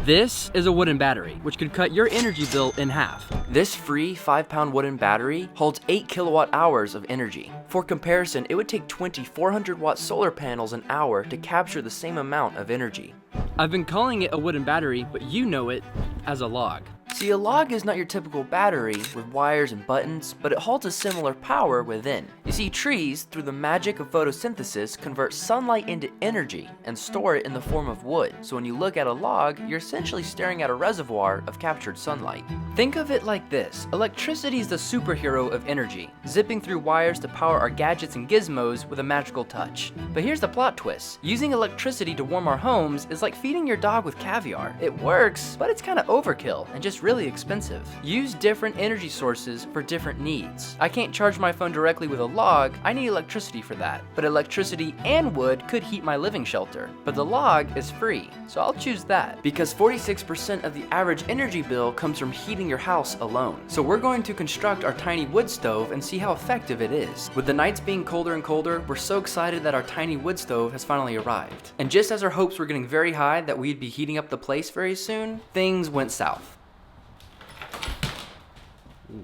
This is a wooden battery, which could cut your energy bill in half. This free 5-pound wooden battery holds 8 kilowatt hours of energy. For comparison, it would take 20 400-watt solar panels an hour to capture the same amount of energy. I've been calling it a wooden battery, but you know it as a log. See, a log is not your typical battery with wires and buttons, but it holds a similar power within. You see, trees, through the magic of photosynthesis, convert sunlight into energy and store it in the form of wood. So when you look at a log, you're essentially staring at a reservoir of captured sunlight. Think of it like this. Electricity is the superhero of energy, zipping through wires to power our gadgets and gizmos with a magical touch. But here's the plot twist. Using electricity to warm our homes is like feeding your dog with caviar. It works, but it's kind of overkill and just really expensive. Use different energy sources for different needs. I can't charge my phone directly with a log, I need electricity for that. But electricity and wood could heat my living shelter. But the log is free, so I'll choose that. Because 46% of the average energy bill comes from heating your house alone. So we're going to construct our tiny wood stove and see how effective it is. With the nights being colder and colder, we're so excited that our tiny wood stove has finally arrived. And just as our hopes were getting very high that we'd be heating up the place very soon, things went south.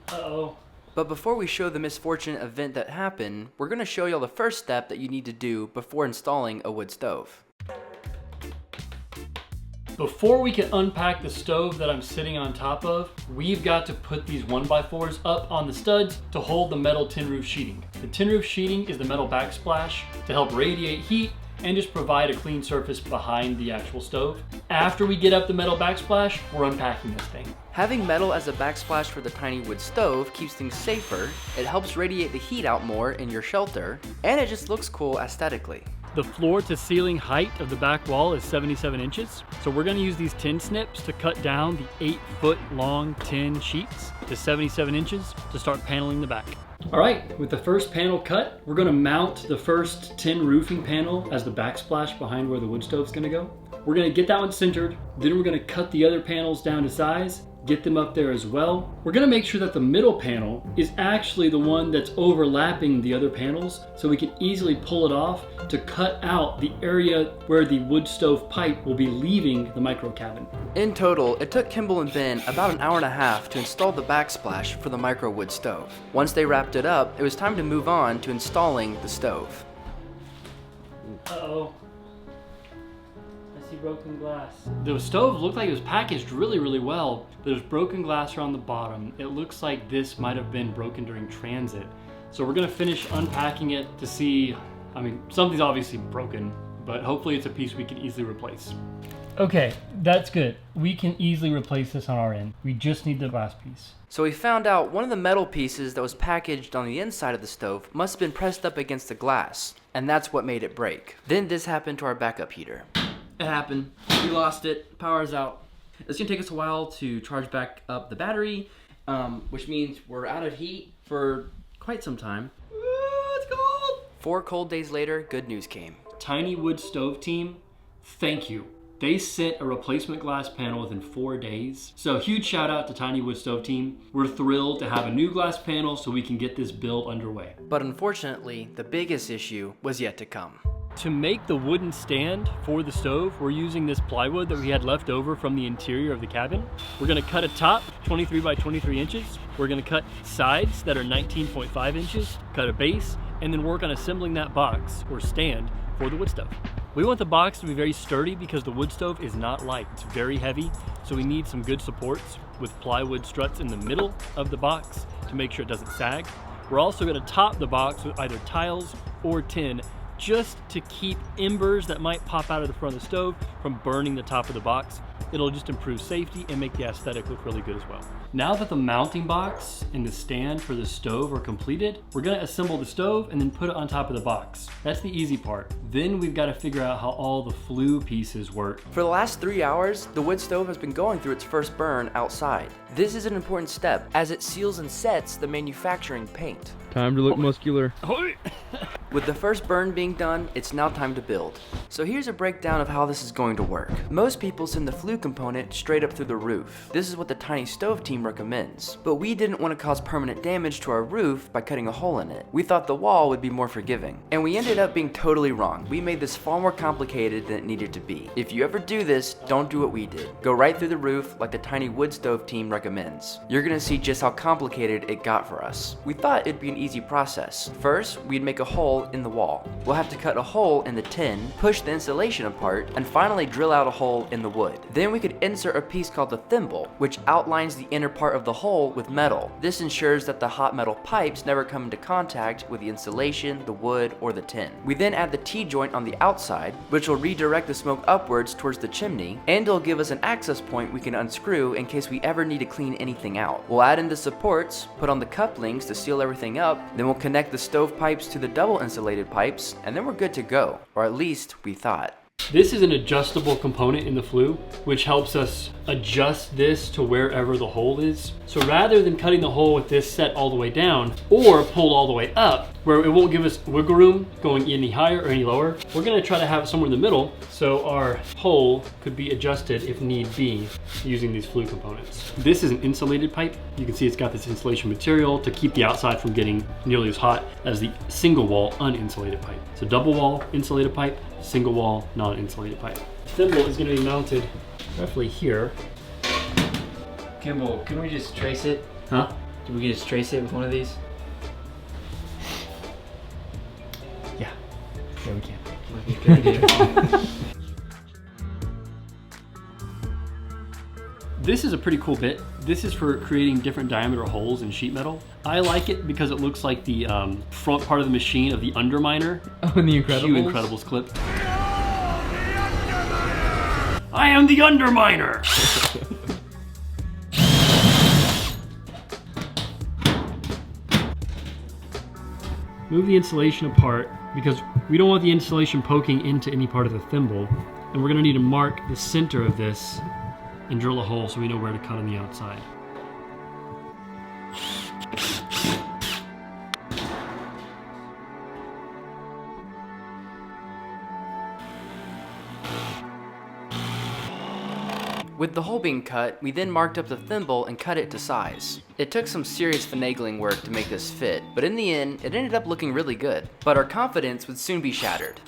Uh-oh. But before we show the misfortunate event that happened, we're going to show y'all the first step that you need to do before installing a wood stove. Before we can unpack the stove that I'm sitting on top of, we've got to put these 1x4s up on the studs to hold the metal tin roof sheeting. The tin roof sheeting is the metal backsplash to help radiate heat and just provide a clean surface behind the actual stove. After we get up the metal backsplash, we're unpacking this thing. Having metal as a backsplash for the tiny wood stove keeps things safer, it helps radiate the heat out more in your shelter, and it just looks cool aesthetically. The floor to ceiling height of the back wall is 77 inches. So we're gonna use these tin snips to cut down the 8-foot long tin sheets to 77 inches to start paneling the back. All right, with the first panel cut, we're gonna mount the first tin roofing panel as the backsplash behind where the wood stove's gonna go. We're gonna get that one centered, then we're gonna cut the other panels down to size, get them up there as well. We're gonna make sure that the middle panel is actually the one that's overlapping the other panels so we can easily pull it off to cut out the area where the wood stove pipe will be leaving the micro cabin. In total, it took Kimball and Ben about an hour and a half to install the backsplash for the micro wood stove. Once they wrapped it up, it was time to move on to installing the stove. Uh-oh. I see broken glass. The stove looked like it was packaged really well. There's broken glass around the bottom. It looks like this might have been broken during transit. So we're gonna finish unpacking it to see, I mean, something's obviously broken, but hopefully it's a piece we can easily replace. Okay, that's good. We can easily replace this on our end. We just need the glass piece. So we found out one of the metal pieces that was packaged on the inside of the stove must have been pressed up against the glass, and that's what made it break. Then this happened to our backup heater. It happened. We lost it. Power's out. It's gonna take us a while to charge back up the battery, which means we're out of heat for quite some time. Ooh, it's cold! 4 cold days later, good news came. Tiny Wood Stove team, thank you. They sent a replacement glass panel within 4 days. So huge shout out to Tiny Wood Stove team. We're thrilled to have a new glass panel so we can get this build underway. But unfortunately, the biggest issue was yet to come. To make the wooden stand for the stove, we're using this plywood that we had left over from the interior of the cabin. We're gonna cut a top 23 by 23 inches. We're gonna cut sides that are 19.5 inches, cut a base, and then work on assembling that box or stand for the wood stove. We want the box to be very sturdy because the wood stove is not light, it's very heavy, so we need some good supports with plywood struts in the middle of the box to make sure it doesn't sag. We're also gonna top the box with either tiles or tin just to keep embers that might pop out of the front of the stove from burning the top of the box. It'll just improve safety and make the aesthetic look really good as well. Now that the mounting box and the stand for the stove are completed, we're gonna assemble the stove and then put it on top of the box. That's the easy part. Then we've gotta figure out how all the flue pieces work. For the last 3 hours, the wood stove has been going through its first burn outside. This is an important step as it seals and sets the manufacturing paint. Time to look muscular. With the first burn being done, it's now time to build. So here's a breakdown of how this is going to work. Most people send the flue component straight up through the roof. This is what the tiny stove team recommends. But we didn't want to cause permanent damage to our roof by cutting a hole in it. We thought the wall would be more forgiving. And we ended up being totally wrong. We made this far more complicated than it needed to be. If you ever do this, don't do what we did. Go right through the roof like the tiny wood stove team recommends. You're gonna see just how complicated it got for us. We thought it'd be an easy process. First, we'd make a hole in the wall. We'll have to cut a hole in the tin, push the insulation apart, and finally drill out a hole in the wood. Then we could insert a piece called the thimble, which outlines the inner part of the hole with metal. This ensures that the hot metal pipes never come into contact with the insulation, the wood, or the tin. We then add the T-joint on the outside, which will redirect the smoke upwards towards the chimney, and it'll give us an access point we can unscrew in case we ever need to clean anything out. We'll add in the supports, put on the couplings to seal everything up, then we'll connect the stove pipes to the double insulated pipes, and then we're good to go, or at least we thought. This is an adjustable component in the flue, which helps us adjust this to wherever the hole is. So rather than cutting the hole with this set all the way down or pulled all the way up, where it won't give us wiggle room going any higher or any lower, we're gonna try to have it somewhere in the middle so our hole could be adjusted if need be using these flue components. This is an insulated pipe. You can see it's got this insulation material to keep the outside from getting nearly as hot as the single wall uninsulated pipe. So double wall insulated pipe, single wall non-insulated pipe. Thimble is going to be mounted roughly here. Kimball, can we just trace it? Huh? Can we just trace it with one of these? Yeah. Yeah, we can. This is a pretty cool bit. This is for creating different diameter holes in sheet metal. I like it because it looks like the front part of the machine of the Underminer. Oh, in the Incredibles? Cue Incredibles clip. I am the Underminer! Move the insulation apart because we don't want the insulation poking into any part of the thimble. And we're gonna need to mark the center of this and drill a hole so we know where to cut on the outside. With the hole being cut, we then marked up the thimble and cut it to size. It took some serious finagling work to make this fit, but in the end, it ended up looking really good. But our confidence would soon be shattered.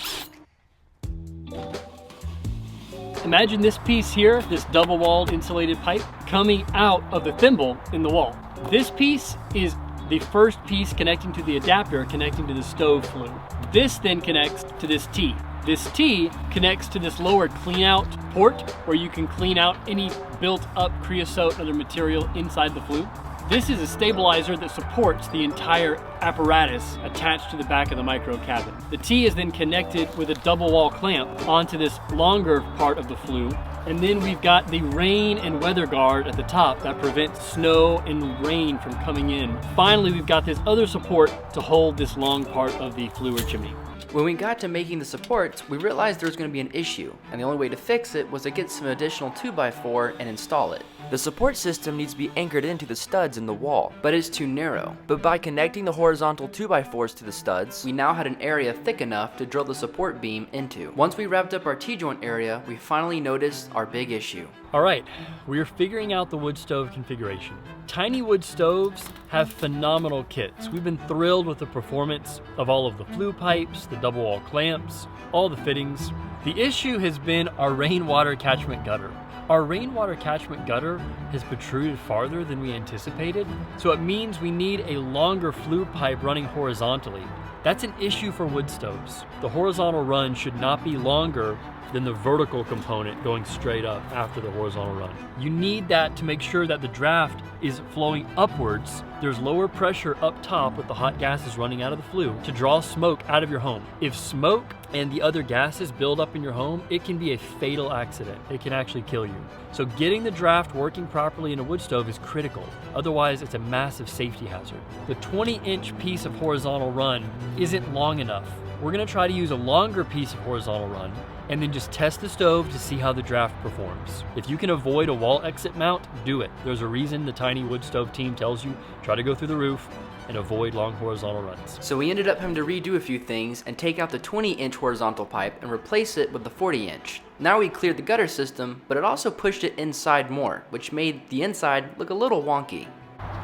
Imagine this piece here, this double-walled insulated pipe, coming out of the thimble in the wall. This piece is the first piece connecting to the adapter connecting to the stove flue. This then connects to this T. This T connects to this lower clean out port where you can clean out any built up creosote and other material inside the flue. This is a stabilizer that supports the entire apparatus attached to the back of the micro cabin. The T is then connected with a double wall clamp onto this longer part of the flue. And then we've got the rain and weather guard at the top that prevents snow and rain from coming in. Finally, we've got this other support to hold this long part of the flue or chimney. When we got to making the supports, we realized there was going to be an issue, and the only way to fix it was to get some additional 2x4 and install it. The support system needs to be anchored into the studs in the wall, but it's too narrow. But by connecting the horizontal 2x4s to the studs, we now had an area thick enough to drill the support beam into. Once we wrapped up our T-joint area, we finally noticed our big issue. All right, we're figuring out the wood stove configuration. Tiny wood stoves have phenomenal kits. We've been thrilled with the performance of all of the flue pipes, the double wall clamps, all the fittings. The issue has been our rainwater catchment gutter. Our rainwater catchment gutter has protruded farther than we anticipated, so it means we need a longer flue pipe running horizontally. That's an issue for wood stoves. The horizontal run should not be longer than the vertical component going straight up after the horizontal run. You need that to make sure that the draft is flowing upwards. There's lower pressure up top with the hot gases running out of the flue to draw smoke out of your home. If smoke and the other gases build up in your home, it can be a fatal accident. It can actually kill you. So getting the draft working properly in a wood stove is critical. Otherwise, it's a massive safety hazard. The 20-inch piece of horizontal run isn't long enough. We're gonna try to use a longer piece of horizontal run and then just test the stove to see how the draft performs. If you can avoid a wall exit mount, do it. There's a reason the Tiny Wood Stove team tells you try to go through the roof and avoid long horizontal runs. So we ended up having to redo a few things and take out the 20-inch horizontal pipe and replace it with the 40-inch. Now we cleared the gutter system, but it also pushed it inside more, which made the inside look a little wonky.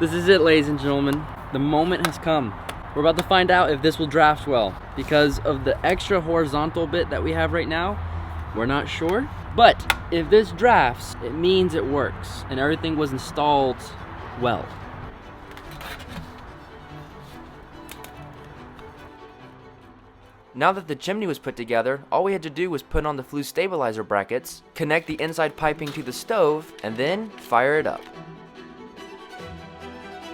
This is it, ladies and gentlemen. The moment has come. We're about to find out if this will draft well. Because of the extra horizontal bit that we have right now, we're not sure. But if this drafts, it means it works and everything was installed well. Now that the chimney was put together, all we had to do was put on the flue stabilizer brackets, connect the inside piping to the stove, and then fire it up.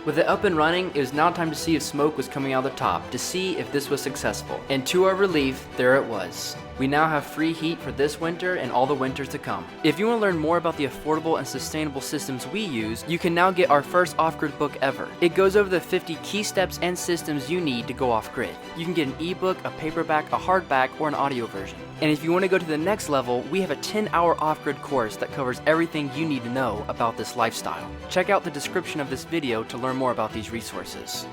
With it up and running, it was now time to see if smoke was coming out the top, to see if this was successful. And to our relief, there it was. We now have free heat for this winter and all the winters to come. If you want to learn more about the affordable and sustainable systems we use, you can now get our first off-grid book ever. It goes over the 50 key steps and systems you need to go off-grid. You can get an ebook, a paperback, a hardback, or an audio version. And if you want to go to the next level, we have a 10-hour off-grid course that covers everything you need to know about this lifestyle. Check out the description of this video to learn more about these resources.